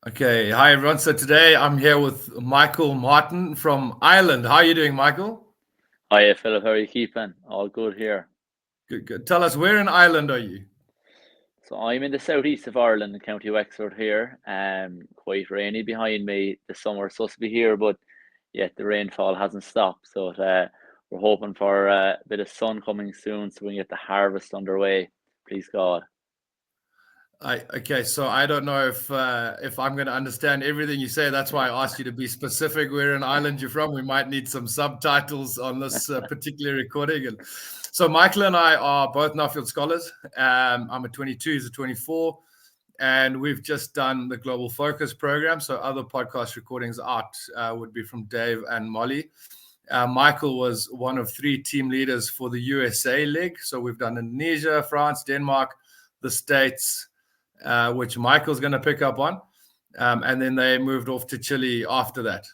Okay, hi everyone. So today I'm here with Michael Martin from Ireland. How are you doing, Michael? Hiya, Philip. How are you keeping? All good here. Good, good. Tell us, where in Ireland are you? So I'm in the southeast of Ireland, in County Wexford here. Quite rainy behind me. The summer's supposed to be here, but yet the rainfall hasn't stopped. So we're hoping for a bit of sun coming soon, so we can get the harvest underway. Please God. Okay, so I don't know if I'm going to understand everything you say. That's why I asked you to be specific where in Ireland you're from. We might need some subtitles on this particular recording. And so Michael and I are both Nuffield Scholars. I'm a 22, he's a 24. And we've just done the Global Focus program. So other podcast recordings out would be from Dave and Molly. Michael was one of 3 team leaders for the USA leg. So we've done Indonesia, France, Denmark, the States, which Michael's going to pick up on. And then they moved off to Chile after that.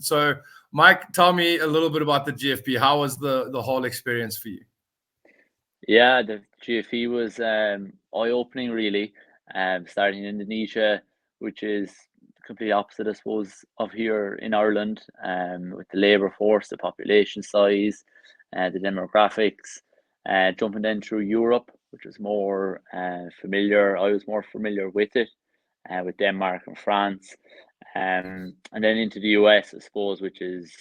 So, Mike, tell me a little bit about the GFP. How was the whole experience for you? Yeah, the GFE was eye-opening, really. Starting in Indonesia, which is completely opposite, I suppose, of here in Ireland, with the labour force, the population size, the demographics. Jumping then through Europe, which was more familiar. I was more familiar with it, with Denmark and France, and then into the US, I suppose, which is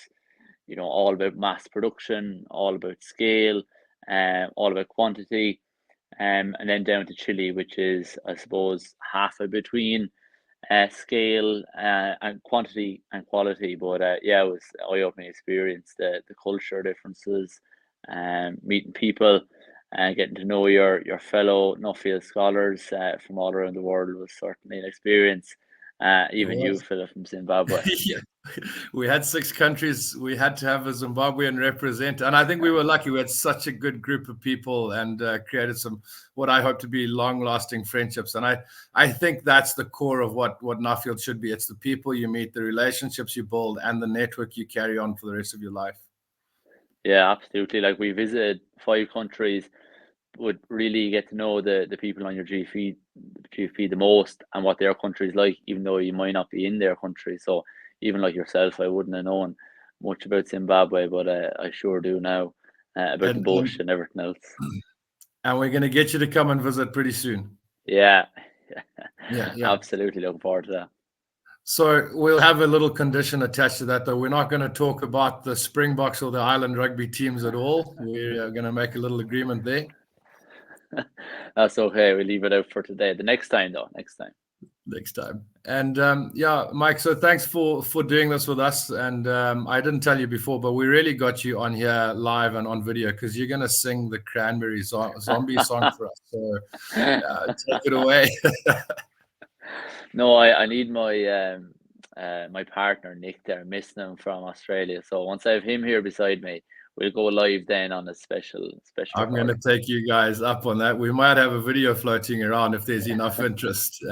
all about mass production, all about scale, all about quantity, and then down to Chile, which is, I suppose, halfway between scale and quantity and quality. But yeah, it was an eye-opening experience. The culture differences, meeting people, and getting to know your fellow Nuffield scholars from all around the world was certainly an experience. It Even you, was. Philip, from Zimbabwe. Yeah. We had 6 countries. We had to have a Zimbabwean represent. And I think we were lucky. We had such a good group of people and created some, what I hope to be long-lasting friendships. And I think that's the core of what Nuffield should be. It's the people you meet, the relationships you build, and the network you carry on for the rest of your life. Yeah, absolutely. Like, we visited 5 countries, would really get to know the people on your GFP the most, and what their country is like, even though you might not be in their country. So even like yourself, I wouldn't have known much about Zimbabwe, but I sure do now, about the And, bush and everything else. and we're going to get you to come and visit pretty soon. Yeah, Yeah, yeah. absolutely looking forward to that. So we'll have a little condition attached to that, though. We're not going to talk about the Springboks or the Island rugby teams at all. We're going to make a little agreement there. That's okay. We leave it out for today. The next time, though, next time. Next time. And yeah, Mike, so thanks for doing this with us. And I didn't tell you before, but we really got you on here live and on video because you're going to sing the Cranberry Zombie song for us. So take it away. No, I need my partner Nick there, missing him from Australia. So once I have him here beside me, we'll go live then on a special I'm going to recording. take you guys up on that. We might have a video floating around if there's enough interest.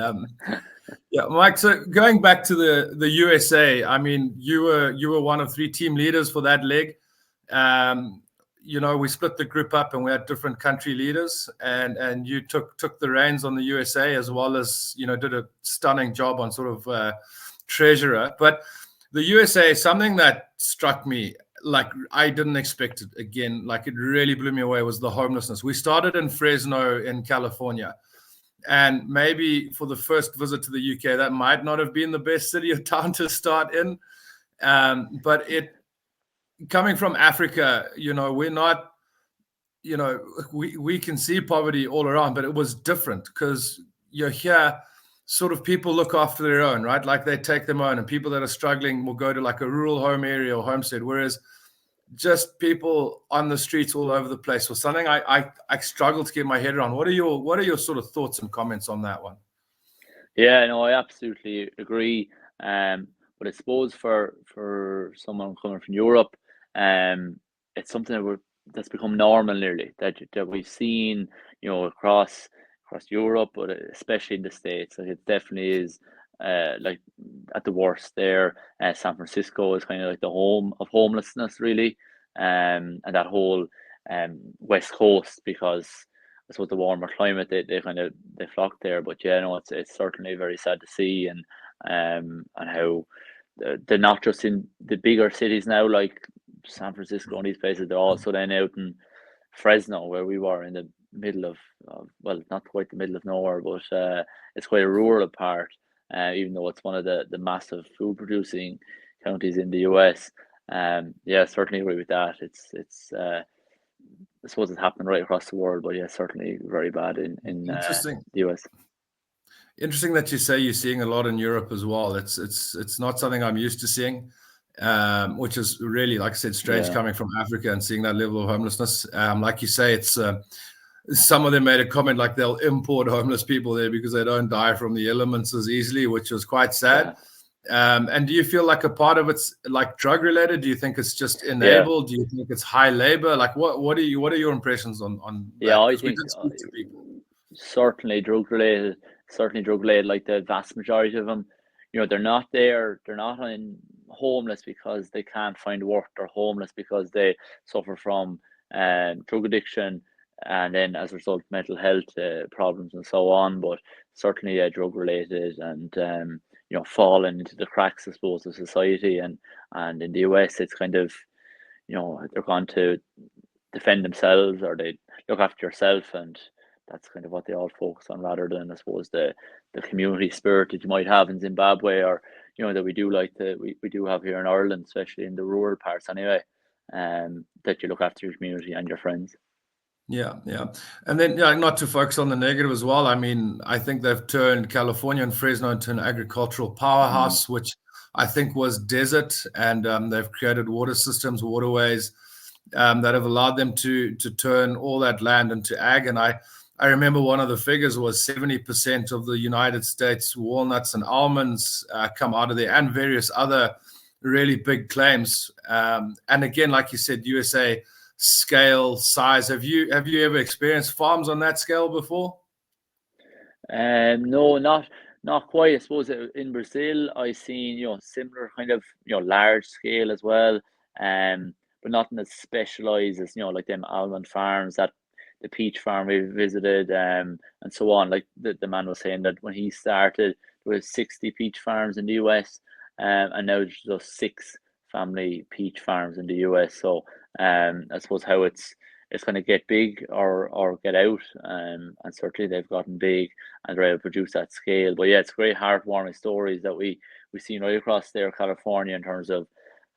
Yeah, Mike. So going back to the USA, I mean, you were one of 3 team leaders for that leg. We split the group up and we had different country leaders, and you took the reins on the USA as well as did a stunning job on sort of treasurer. But the USA, something that struck me, like I didn't expect it again, like it really blew me away, was the homelessness. We started in Fresno in California. And maybe for the first visit to the UK, that might not have been the best city or town to start in. But coming from Africa, we're not, we can see poverty all around, but it was different because you're here, sort of people look after their own, right? Like they take them on, and people that are struggling will go to like a rural home area or homestead, whereas just people on the streets all over the place was something I struggled to get my head around. What are your sort of thoughts and comments on that one? Yeah, no, I absolutely agree. But I suppose for someone coming from Europe, it's something that's become normal nearly, that we've seen, across Europe, but especially in the States. Like, it definitely is, like, at the worst there. San Francisco is kind of like the home of homelessness, really, and that whole West Coast, because I suppose the warmer climate, they flock there. But yeah, no, it's certainly very sad to see, and and how they're not just in the bigger cities now, like San Francisco and these places. They're also then out in Fresno, where we were in the middle of well, not quite the middle of nowhere, but it's quite a rural part, even though it's one of the massive food producing counties in the US. Yeah, certainly agree with that. It's I suppose it's happening right across the world, but yeah, certainly very bad in Interesting. the US. Interesting that you say you're seeing a lot in Europe as well. It's not something I'm used to seeing, which is really, like I said, strange Yeah, coming from Africa and seeing that level of homelessness. Like you say, it's some of them made a comment like they'll import homeless people there because they don't die from the elements as easily, which was quite sad. yeah, And do you feel like a part of it's like drug related? Do you think it's just yeah, enabled? Do you think it's high labor? Like what are your impressions on yeah. that? I Because we think did speak to people. certainly drug related. Certainly drug related. Like the vast majority of them, they're not there. They're not in homeless because they can't find work. They're homeless because they suffer from drug addiction, and then as a result, mental health problems and so on. But certainly, drug related, and falling into the cracks, I suppose, of society. And in the US, it's kind of, they're going to defend themselves, or they look after yourself, and that's kind of what they all focus on, rather than, I suppose, the community spirit that you might have in Zimbabwe, or that we do like we do have here in Ireland, especially in the rural parts anyway. That you look after your community and your friends. Yeah, yeah. And then, yeah, not to focus on the negative as well. I mean, I think they've turned California and Fresno into an agricultural Mm, powerhouse, which I think was desert, and they've created water systems, waterways that have allowed them to turn all that land into ag. And I remember one of the figures was 70% of the United States walnuts and almonds come out of there, and various other really big claims. And again, like you said, USA scale, size. Have you ever experienced farms on that scale before? No, not quite. I suppose in Brazil, I seen similar kind of large scale as well, but nothing as specialized as like them almond farms, that the peach farm we visited, and so on. Like the man was saying that when he started, there was 60 peach farms in the US, and now there's just six family peach farms in the US. So, I suppose how it's going to get big or get out, and certainly they've gotten big and they're able to produce that scale. But yeah, it's great heartwarming stories that we've seen right across there, California, in terms of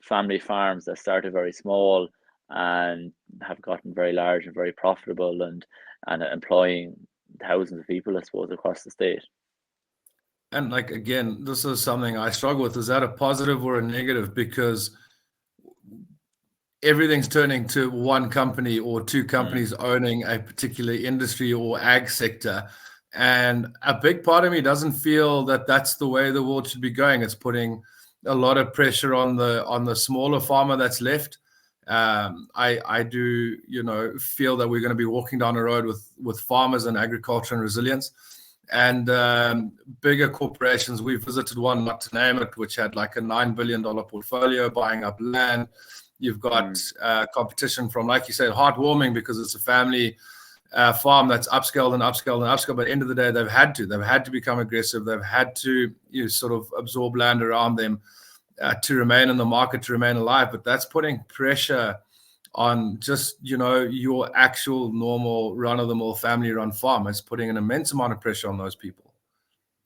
family farms that started very small and have gotten very large and very profitable, and employing thousands of people, I suppose, across the state. And like again, this is something I struggle with. Is that a positive or a negative? Because everything's turning to one company or two Mm, companies owning a particular industry or ag sector. And a big part of me doesn't feel that that's the way the world should be going. It's putting a lot of pressure on the smaller farmer that's left. I do feel that we're going to be walking down a road with farmers and agriculture and resilience. And bigger corporations, we visited one, not to name it, which had like a $9 billion portfolio buying up land. You've got mm, competition from, like you said, heartwarming because it's a family farm that's upscaled and upscaled and upscaled. But at the end of the day, they've had to become aggressive. They've had to sort of absorb land around them to remain in the market, to remain alive. But that's putting pressure on just your actual normal run-of-the-mill family-run farm. It's putting an immense amount of pressure on those people.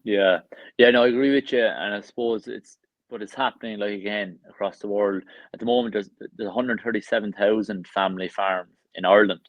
yeah, yeah, no, I agree with you, and I suppose it's happening, like, again, across the world at the moment. There's 137,000 family farms in Ireland,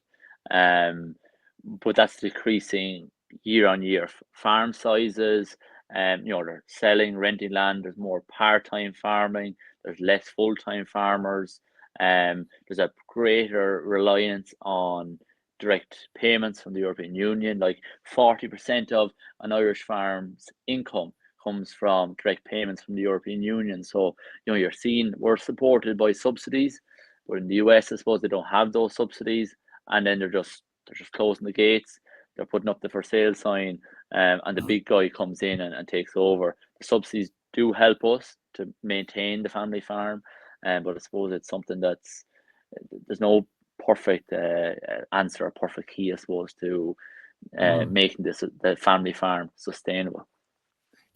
um, but that's decreasing year on year. Farm sizes, they're selling, renting land. There's more part-time farming. There's less full-time farmers. There's a greater reliance on direct payments from the European Union. Like 40% of an Irish farm's income comes from direct payments from the European Union. So, you're seeing we're supported by subsidies, but in the US, I suppose they don't have those subsidies, and then they're just closing the gates. They're putting up the for sale sign, and the big guy comes in and takes over. The subsidies do help us to maintain the family farm, but I suppose it's something that's there's no perfect answer or perfect key, I suppose, to Mm. making the family farm sustainable.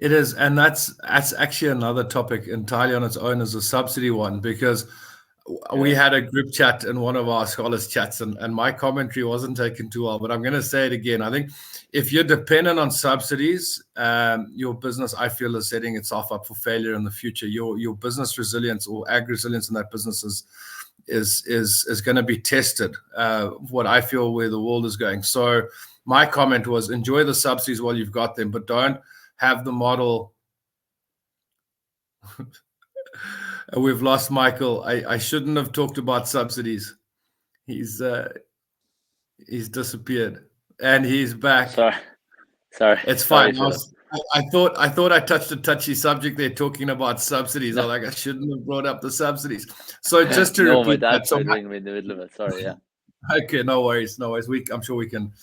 It is, and that's actually another topic entirely on its own, as a subsidy one, because we Yeah. had a group chat in one of our scholars chats, and my commentary wasn't taken too well, but I'm going to say it again. I think if you're dependent on subsidies, your business, I feel, is setting itself up for failure in the future. Your business resilience or ag resilience in that business is going to be tested. What I feel where the world is going. So my comment was, enjoy the subsidies while you've got them, but don't have the model. We've lost Michael. I shouldn't have talked about subsidies. He's disappeared, and he's back. It's fine. Philip. I thought I touched a touchy subject there, talking about subsidies. No, I shouldn't have brought up the subsidies. So just to no, my repeat dad that. So tried ringing me in the middle of it. Sorry, yeah. okay, no worries, no worries. I'm sure we can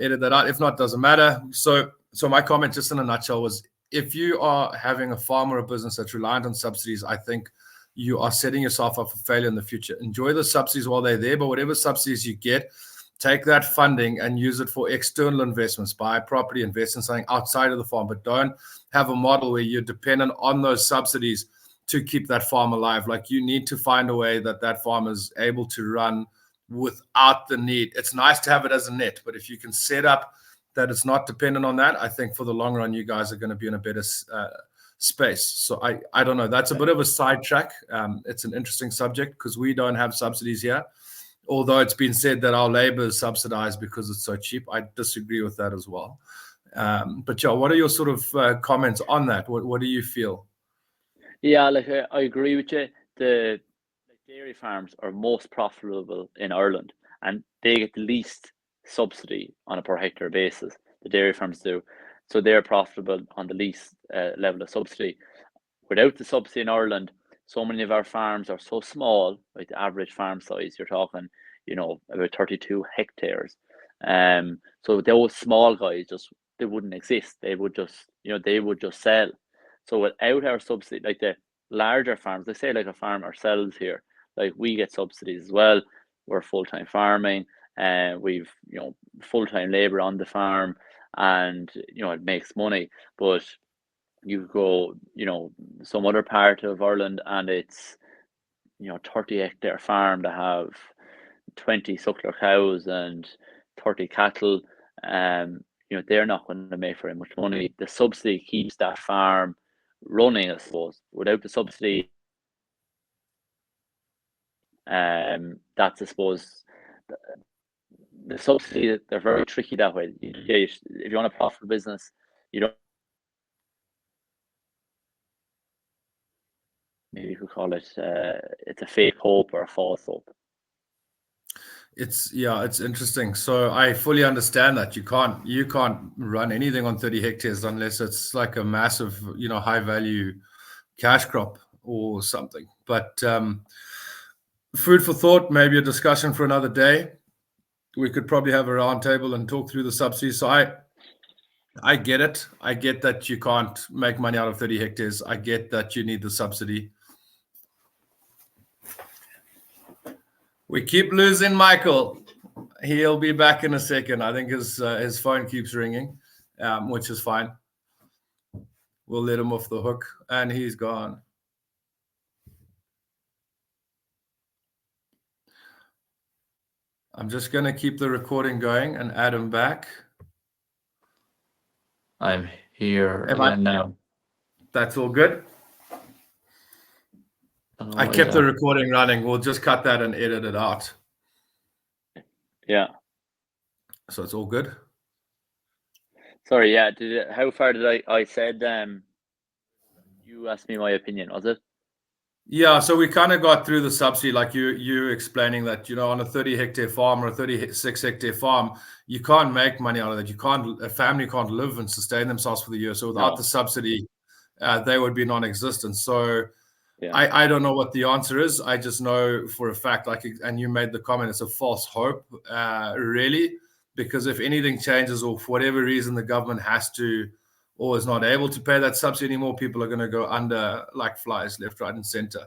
edit that out. If not, doesn't matter. So my comment, just in a nutshell, was if you are having a farm or a business that's reliant on subsidies, I think you are setting yourself up for failure in the future. Enjoy the subsidies while they're there, but whatever subsidies you get, take that funding and use it for external investments. Buy property, invest in something outside of the farm, but don't have a model where you're dependent on those subsidies to keep that farm alive. Like, you need to find a way that farm is able to run without the need. It's nice to have it as a net, but if you can set up that it's not dependent on that, I think for the long run, you guys are going to be in a better space. So I don't know. That's a bit of a sidetrack. It's an interesting subject because we don't have subsidies here. Although it's been said that our labor is subsidized because it's so cheap. I disagree with that as well. But yeah, what are your sort of comments on that? What do you feel? Yeah, like I agree with you. The dairy farms are most profitable in Ireland, and they get the least subsidy on a per hectare basis. The dairy farms do, so they're profitable on the least level of subsidy. Without the subsidy in Ireland, so many of our farms are so small. Like the average farm size, you're talking, about 32 hectares. So those small guys they wouldn't exist. They would just sell. So without our subsidy, like the larger farms, they say like a farm ourselves here, like we get subsidies as well. We're full-time farming, and we've full-time labor on the farm, and it makes money. But you go, some other part of Ireland, and it's 30 hectare farm to have 20 suckler cows and 30 cattle. They're not going to make very much money. The subsidy keeps that farm running, I suppose. Without the subsidy, that's, I suppose, the subsidy, they're very tricky that way. If you want a profitable business, you don't, maybe you could call it, it's a fake hope or a false hope. It's interesting. So I fully understand that you can't run anything on 30 hectares unless it's like a massive, high value cash crop or something. But food for thought, maybe a discussion for another day. We could probably have a round table and talk through the subsidies. So I get it. I get that you can't make money out of 30 hectares. I get that you need the subsidy. We keep losing Michael. He'll be back in a second. I think his phone keeps ringing, which is fine. We'll let him off the hook, and he's gone. I'm just going to keep the recording going and add him back. I'm here again now. That's all good. I kept the recording running. We'll just cut that and edit it out. Yeah. So it's all good. Sorry, yeah. How far did I said you asked me my opinion, was it? Yeah, so we kind of got through the subsidy, like you explaining that, on a 30 hectare farm or a 36 hectare farm, you can't make money out of that. A family can't live and sustain themselves for the year. So without the subsidy, they would be non-existent. So yeah. I don't know what the answer is. I just know for a fact, and you made the comment, it's a false hope, really, because if anything changes or for whatever reason the government has to or is not able to pay that subsidy anymore, people are going to go under like flies, left, right, and center.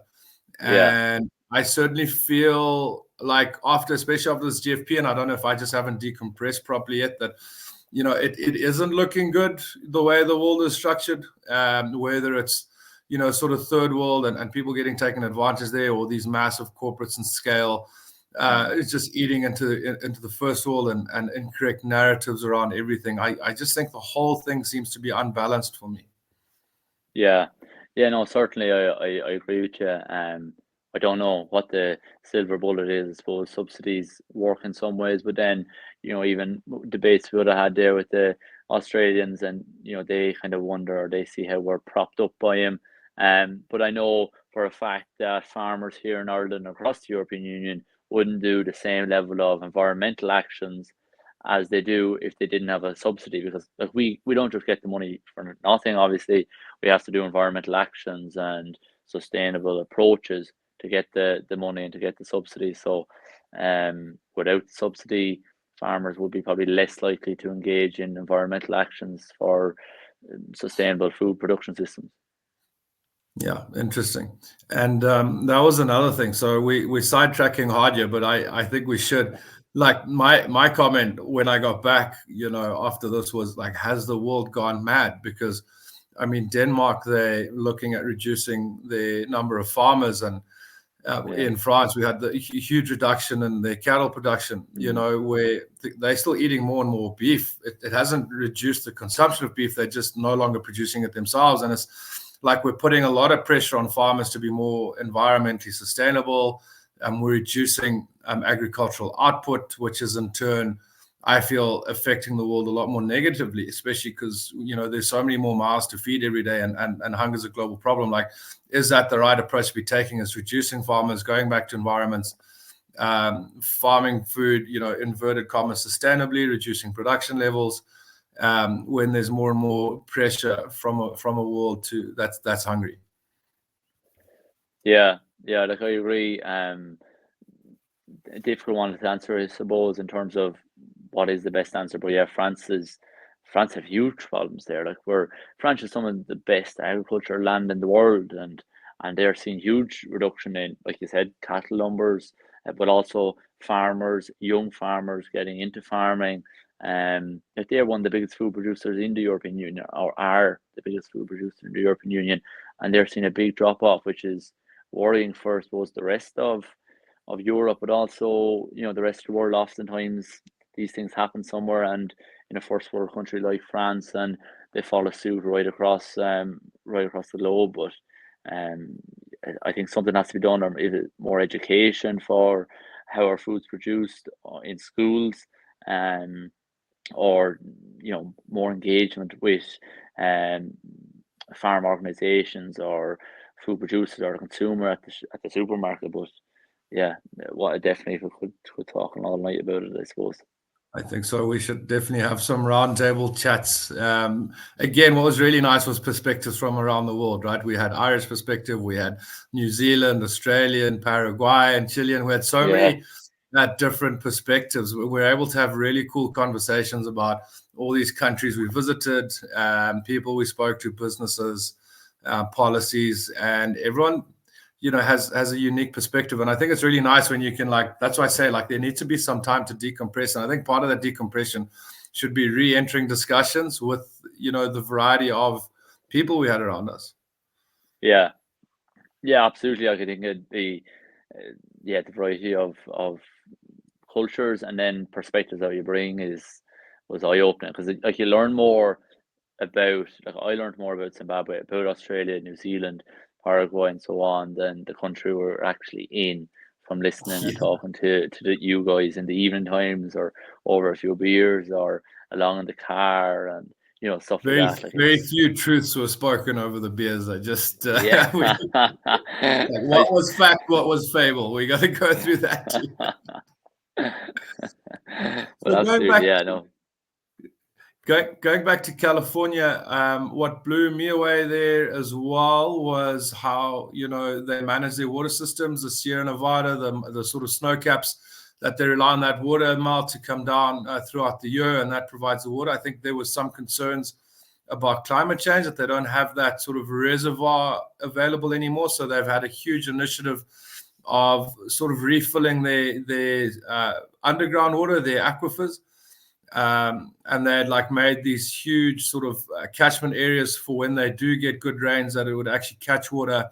Yeah. And I certainly feel like especially after this GFP, and I don't know if I just haven't decompressed properly yet, that it isn't looking good the way the world is structured, whether it's, sort of third world and people getting taken advantage there, or these massive corporates and scale. It's just eating into the first world and incorrect narratives around everything. I just think the whole thing seems to be unbalanced for me. Yeah, no, certainly I agree with you. I don't know what the silver bullet is. I suppose subsidies work in some ways, but then, even debates we would have had there with the Australians, and they kind of wonder, or they see how we're propped up by him. But I know for a fact that farmers here in Ireland, across the European Union, wouldn't do the same level of environmental actions as they do if they didn't have a subsidy, because like we don't just get the money for nothing. Obviously, we have to do environmental actions and sustainable approaches to get the money and to get the subsidy. So without the subsidy, farmers would be probably less likely to engage in environmental actions for sustainable food production systems. Yeah, interesting. And that was another thing. So we're sidetracking hard here, but I think we should. Like my comment when I got back, after this was like, has the world gone mad? Because I mean, Denmark, they're looking at reducing the number of farmers, and in France, we had the huge reduction in their cattle production, where they're still eating more and more beef. It hasn't reduced the consumption of beef. They're just no longer producing it themselves. And it's like we're putting a lot of pressure on farmers to be more environmentally sustainable. We're reducing agricultural output, which is in turn, I feel, affecting the world a lot more negatively, especially because, there's so many more mouths to feed every day, and hunger is a global problem. Like, is that the right approach to be taking? Is reducing farmers, going back to environments, farming food, inverted commas, sustainably, reducing production levels, when there's more and more pressure from a world that's hungry. Yeah, like I agree. A difficult one to answer, I suppose, in terms of what is the best answer. But yeah, France have huge problems there. Like France is some of the best agricultural land in the world, and they're seeing huge reduction in, like you said, cattle numbers, but also young farmers getting into farming. If they're one of the biggest food producers in the European Union, or are the biggest food producer in the European Union, and they're seeing a big drop off, which is worrying for, I suppose, the rest of Europe, but also, the rest of the world. Oftentimes these things happen somewhere, and in a first world country like France, and they follow suit right across the globe. But I think something has to be done, or is it more education for how our food's produced in schools, or more engagement with farm organizations or food producers or the consumer at the supermarket. But yeah, definitely, if we could talk all night about it, I suppose. I think so. We should definitely have some roundtable chats. Again, what was really nice was perspectives from around the world, right? We had Irish perspective, we had New Zealand, Australian, Paraguay, and Chilean. We had so many different perspectives. We were able to have really cool conversations about all these countries we visited, people we spoke to, businesses, policies, and everyone has a unique perspective. And I think it's really nice when you can, that's why I say, there needs to be some time to decompress. And I think part of that decompression should be re-entering discussions with, the variety of people we had around us. Yeah, absolutely. I think the variety of cultures and then perspectives that you bring was eye-opening, because you learn more about, I learned more about Zimbabwe, about Australia, New Zealand, Paraguay, and so on, than the country we're actually in, from listening and talking to you guys in the evening times, or over a few beers, or along in the car, and stuff like that. Very few truths were spoken over the beers. I just what was fact, what was fable. We got to go through that too. Well, absolutely, Going back to California, what blew me away there as well was how they manage their water systems. The Sierra Nevada, the sort of snow caps that they rely on that water amount to come down throughout the year, and that provides the water. I think there was some concerns about climate change, that they don't have that sort of reservoir available anymore. So they've had a huge initiative of sort of refilling their underground water, their aquifers. and they had like made these huge sort of catchment areas for when they do get good rains, that it would actually catch water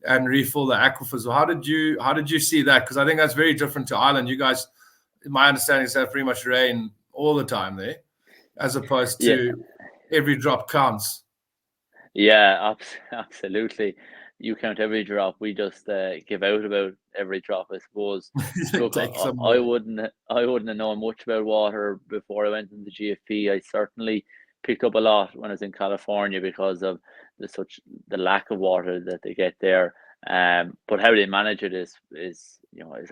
and refill the aquifers. How did you see that? Because I think that's very different to Ireland. You guys, my understanding is that pretty much rain all the time there, as opposed Yeah. to every drop counts. Yeah, absolutely. You count every drop. We just give out about every drop, I suppose. Look, Take some I more. wouldn't have known much about water before I went into GFP. I certainly picked up a lot when I was in California because of the lack of water that they get there. But how they manage it is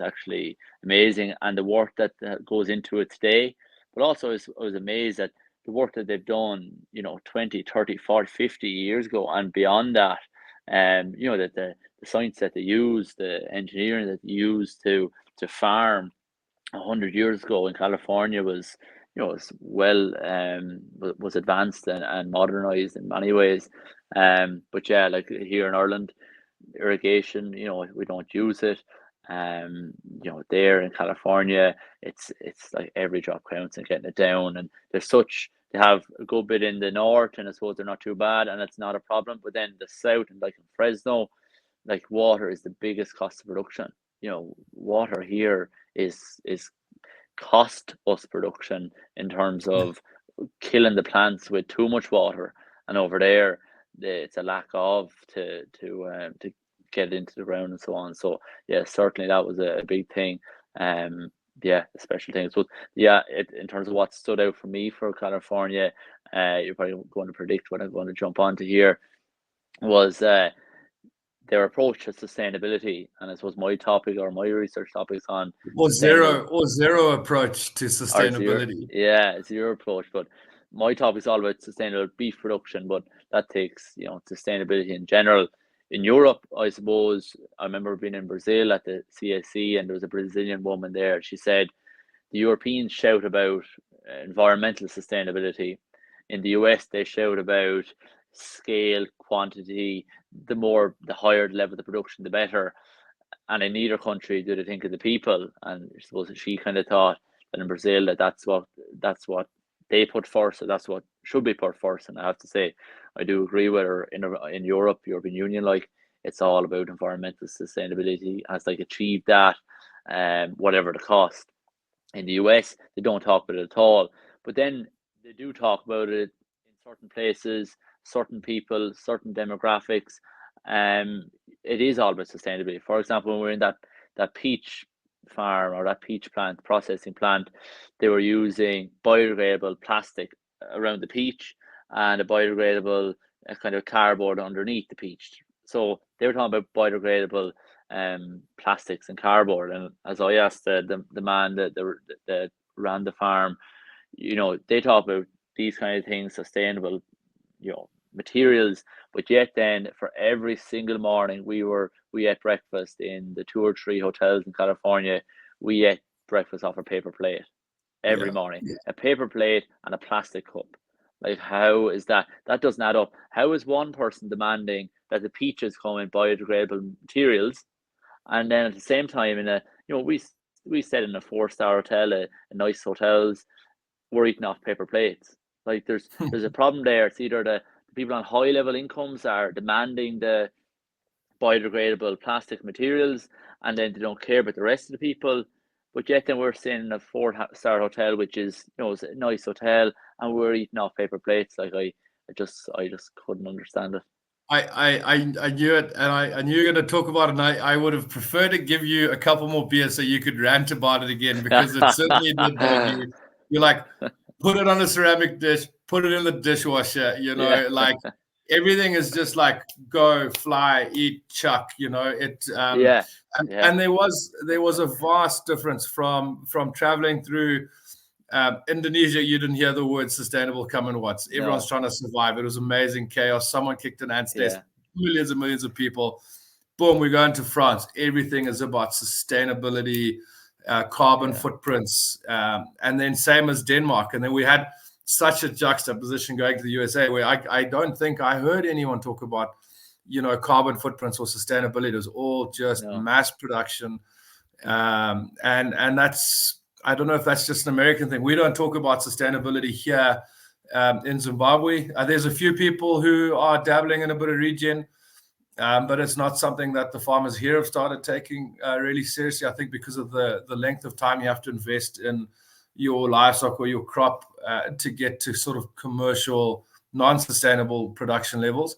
actually amazing, and the work that goes into it today. But also, I was amazed at the work that they've done, 20, 30, 40, 50 years ago and beyond that. That the science that they use, the engineering that they use to farm 100 years ago in California was, was well, was advanced and modernized in many ways. But yeah, like here in Ireland, irrigation, we don't use it. There in California, it's like every drop counts and getting it down. And they have a good bit in the north, and I suppose they're not too bad, and it's not a problem. But then the south, and like in Fresno, like water is the biggest cost of production. Water here is cost us production in terms of killing the plants with too much water, and over there it's a lack of to get it into the ground and so on. So yeah, certainly that was a big thing. Yeah, the special things. But yeah, in terms of what stood out for me for California, you're probably going to predict what I'm going to jump onto here, was their approach to sustainability. And I suppose my topic or my research topics on Or zero approach to sustainability. Zero approach. But my topic is all about sustainable beef production, but that takes, sustainability in general. In Europe, I suppose, I remember being in Brazil at the CSC, and there was a Brazilian woman there. She said the Europeans shout about environmental sustainability. In the US, they shout about scale, quantity. The higher the level of the production, the better. And in neither country do they think of the people. And I suppose she kind of thought that in Brazil that's what they put first, so that's what should be put first. And I have to say, I do agree with her. In Europe, European Union, like, it's all about environmental sustainability, has like achieved that, whatever the cost. In the US, they don't talk about it at all, but then they do talk about it in certain places, certain people, certain demographics. It is all about sustainability. For example, when we're in that peach farm or that peach plant processing plant, they were using biodegradable plastic around the peach and a biodegradable kind of cardboard underneath the peach. So they were talking about biodegradable plastics and cardboard. And as I asked the man that ran the farm, they talk about these kind of things, sustainable, materials. But yet then, for every single morning we ate breakfast in the 2 or 3 hotels in California, we ate breakfast off a paper plate every morning. A paper plate and a plastic cup. Like, how is that? That doesn't add up. How is one person demanding that the peaches come in biodegradable materials, and then at the same time we stayed in a 4-star hotel, a nice hotels, we're eating off paper plates? Like, there's a problem there. It's either the people on high level incomes are demanding the biodegradable plastic materials, and then they don't care about the rest of the people. But yet then we're staying in a 4-star hotel, which is, it's a nice hotel, and we're eating off paper plates. Like, I just couldn't understand it. I knew it, and I knew you were going to talk about it, and I would have preferred to give you a couple more beers so you could rant about it again, because it certainly did bug you. You're like, put it on a ceramic dish, put it in the dishwasher, like everything is just like go, fly, eat, chuck, it. And there was a vast difference from traveling through Indonesia. You didn't hear the word sustainable coming once. Everyone's trying to survive. It was amazing chaos. Someone kicked an ant's nest. Millions and millions of people. Boom, we go into France. Everything is about sustainability, carbon footprints, and then same as Denmark. And then we had such a juxtaposition going to the USA, where I don't think I heard anyone talk about, carbon footprints or sustainability. It was all just mass production. And that's, I don't know if that's just an American thing. We don't talk about sustainability here in Zimbabwe. There's a few people who are dabbling in a bit of regen, but it's not something that the farmers here have started taking really seriously. I think because of the length of time you have to invest in your livestock or your crop to get to sort of commercial, non-sustainable production levels.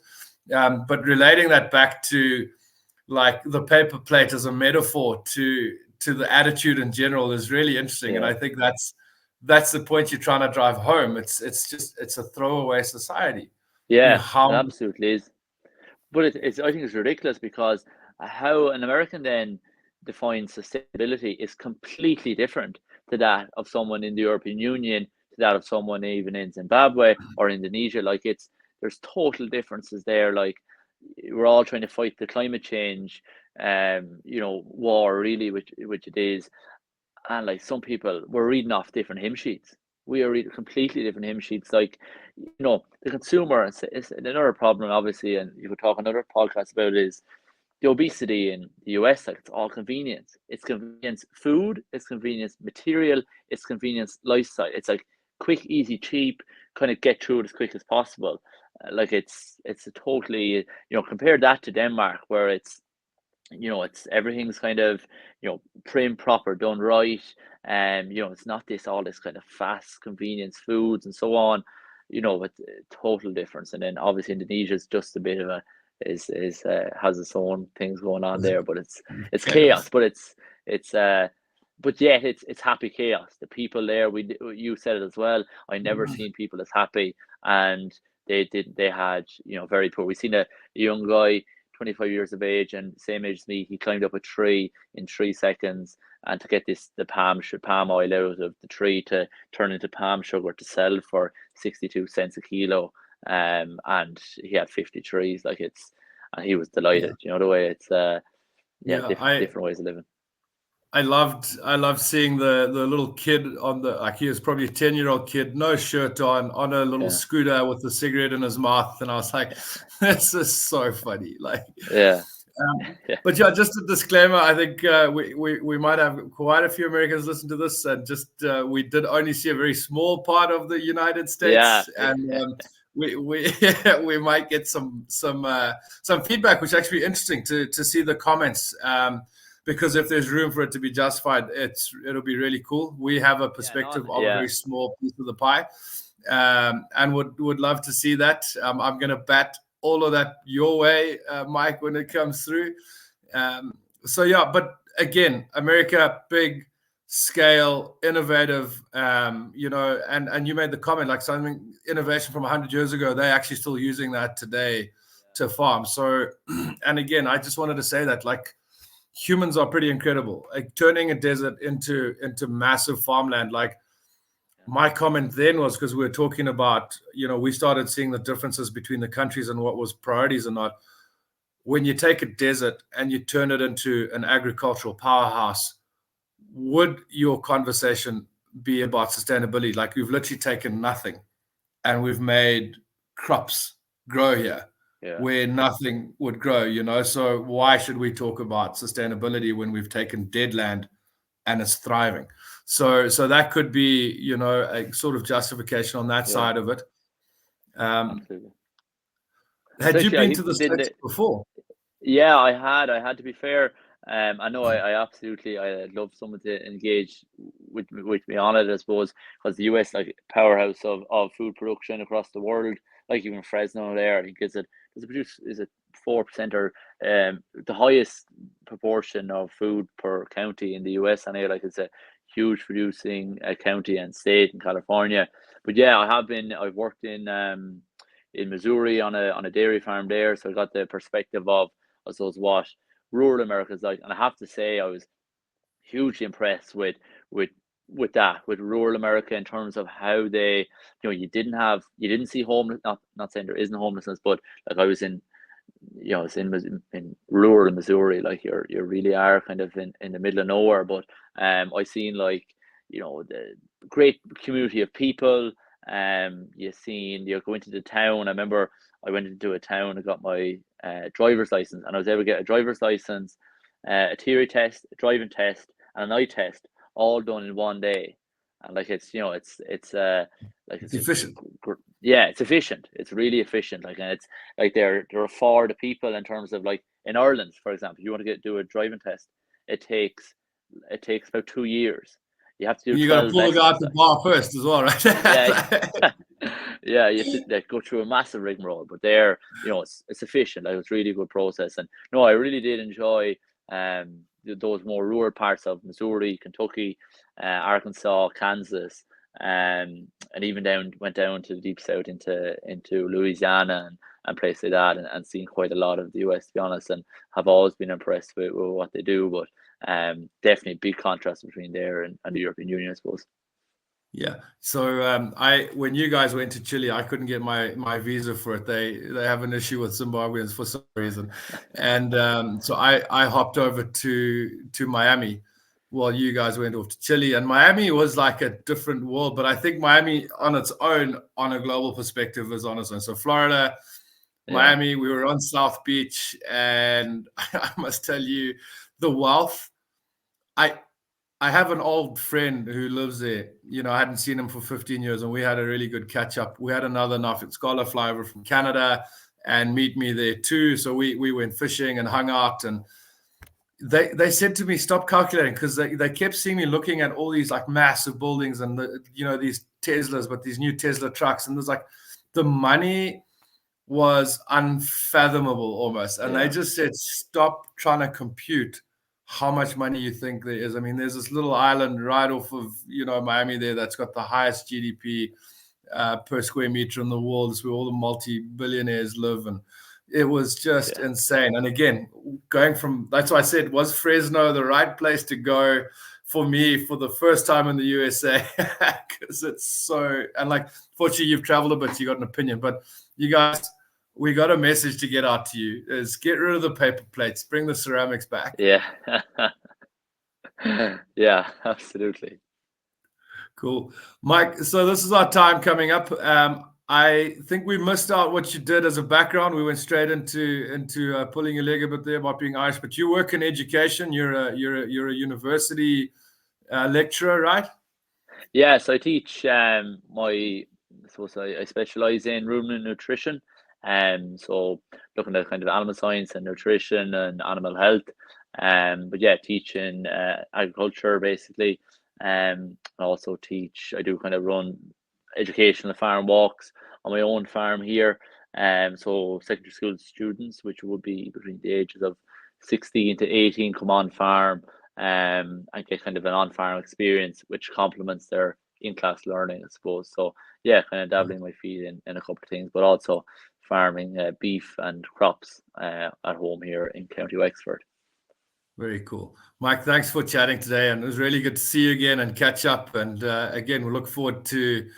But relating that back to like the paper plate as a metaphor to the attitude in general is really interesting. Yeah. And I think that's the point you're trying to drive home. It's a throwaway society. Yeah, it absolutely is. But it's I think it's ridiculous because how an American then defines sustainability is completely different to that of someone in the European Union, to that of someone even in Zimbabwe or Indonesia. Like there's total differences there. Like we're all trying to fight the climate change, war really, which it is. And like some people, we're reading off different hymn sheets. We are reading completely different hymn sheets. Like, the consumer, it's another problem, obviously, and you could talk another podcast about it, is the obesity in the US. Like, it's all convenience. It's convenience food, it's convenience material, it's convenience lifestyle. It's like quick, easy, cheap, kind of get through it as quick as possible. Like it's a totally, compare that to Denmark, where it's everything's kind of prim, proper, done right, and it's not all this kind of fast convenience foods and so on. It's a total difference. And then obviously Indonesia is just a bit of has its own things going on there, but it's chaos. But but yet it's happy chaos. The people there, you said it as well, I never seen people as happy, and they had very poor. We seen a young guy, 25 years of age and same age as me. He climbed up a tree in 3 seconds, and to get the palm oil out of the tree to turn into palm sugar to sell for 62 cents a kilo. And he had 50 trees. And he was delighted. Yeah. The way it's different ways of living. I loved seeing the little kid he was probably a 10-year-old kid, no shirt on a little scooter with a cigarette in his mouth, and I was like, this is so funny. Like, but yeah, just a disclaimer. I think we might have quite a few Americans listen to this, and just we did only see a very small part of the United States, and we might get some feedback, which is actually interesting to see the comments. Because if there's room for it to be justified, it'll be really cool. We have a perspective of a very small piece of the pie, and would love to see that. I'm going to bat all of that your way, Mike, when it comes through. But again, America, big scale, innovative, and you made the comment, like something innovation from 100 years ago, they're actually still using that today to farm. So, and again, I just wanted to say that, like, humans are pretty incredible, like turning a desert into massive farmland. Like, my comment then was, because we were talking about, we started seeing the differences between the countries and what was priorities or not. When you take a desert and you turn it into an agricultural powerhouse, would your conversation be about sustainability? Like, we've literally taken nothing and we've made crops grow here. Where nothing would grow, so why should we talk about sustainability when we've taken dead land and it's thriving? So that could be, a sort of justification on that side of it. Absolutely. Had you been to the States before? Yeah, I had, to be fair. I know I'd love someone to engage with me on it, I suppose, because the US, like, powerhouse of food production across the world, like even Fresno there, I think is it 4% or the highest proportion of food per county in the US, and like it's a huge producing county and state in California. But yeah, I've worked in Missouri on a dairy farm there, so I got the perspective of, I suppose, what rural America is like. And I have to say, I was hugely impressed with rural America, in terms of how they, you didn't see homeless, not saying there isn't homelessness, but like I was in rural Missouri, like you really are kind of in the middle of nowhere. But I seen, like, the great community of people. You're going to the town. I remember I went into a town, I got my driver's license, and I was able to get a driver's license, a theory test, a driving test, and an eye test, all done in one day. And like it's It's efficient. Yeah, it's efficient. It's really efficient. Like, and it's like they're for the people in terms of, like, in Ireland, for example, if you want to do a driving test, it takes about 2 years. You have to do You got to 12 pull the guy lessons. at the bar first as well, right? Yeah, yeah, you have to, like, go through a massive rigmarole, but there, it's efficient. Like, it's really good process, and no, I really did enjoy those more rural parts of Missouri, Kentucky, Arkansas, Kansas, and even went down to the deep south into Louisiana and places like that, and seen quite a lot of the US, to be honest, and have always been impressed with what they do. But definitely big contrast between there and the European Union, I suppose. Yeah. So when you guys went to Chile, I couldn't get my visa for it. They have an issue with Zimbabweans for some reason, and so I hopped over to Miami while you guys went off to Chile. And Miami was like a different world, but I think Miami on its own, on a global perspective, is on its own. So Florida, Miami, we were on South Beach, and I must tell you, the wealth. I have an old friend who lives there. I hadn't seen him for 15 years, and we had a really good catch up. We had another Nuffield Scholar fly over from Canada and meet me there too. So we went fishing and hung out, and they said to me, stop calculating, because they kept seeing me looking at all these like massive buildings and these Teslas, but these new Tesla trucks, and there's like the money was unfathomable almost. And they just said, stop trying to compute how much money you think there is. I mean, there's this little island right off of, Miami there that's got the highest GDP per square meter in the world. It's where all the multi-billionaires live. And it was just insane. And again, that's why I said, was Fresno the right place to go for me for the first time in the USA? Because it's so, and like, fortunately you've traveled a bit, so you got an opinion, but you guys, we got a message to get out to you, is get rid of the paper plates, bring the ceramics back. Yeah. Yeah, absolutely. Cool. Mike, so this is our time coming up. I think we missed out what you did as a background. We went straight into pulling your leg a bit there about being Irish, but you work in education. You're a university lecturer, right? Yes, I teach. I specialize in ruminant nutrition, so looking at kind of animal science and nutrition and animal health. But yeah, teaching agriculture basically. I also teach. I do kind of run educational farm walks on my own farm here. So secondary school students, which would be between the ages of 16 to 18, come on farm and get kind of an on-farm experience, which complements their in-class learning, I suppose. So yeah, kind of dabbling my feet in a couple of things, but also farming beef and crops at home here in County Wexford. Very cool. Mike, thanks for chatting today, and it was really good to see you again and catch up. And again, we look forward to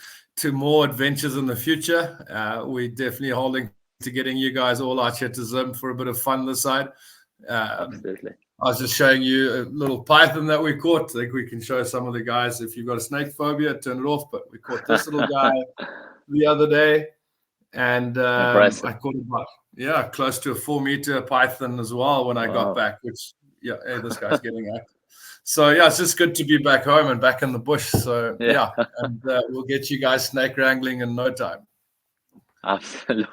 more adventures in the future. We're definitely holding to getting you guys all out here to Zim for a bit of fun this side. Absolutely. I was just showing you a little python that we caught. I think we can show some of the guys, if you've got a snake phobia, turn it off. But we caught this little guy the other day, and I caught about close to a 4-meter python as well when I got back. Which hey, this guy's getting active. So yeah, it's just good to be back home and back in the bush. So yeah, and we'll get you guys snake wrangling in no time. Absolutely,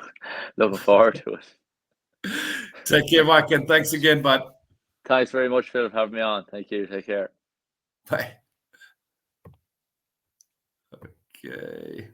looking forward to it. Take care, Mike, and thanks again, bud. Thanks very much, Phil, for having me on. Thank you. Take care. Bye. Okay.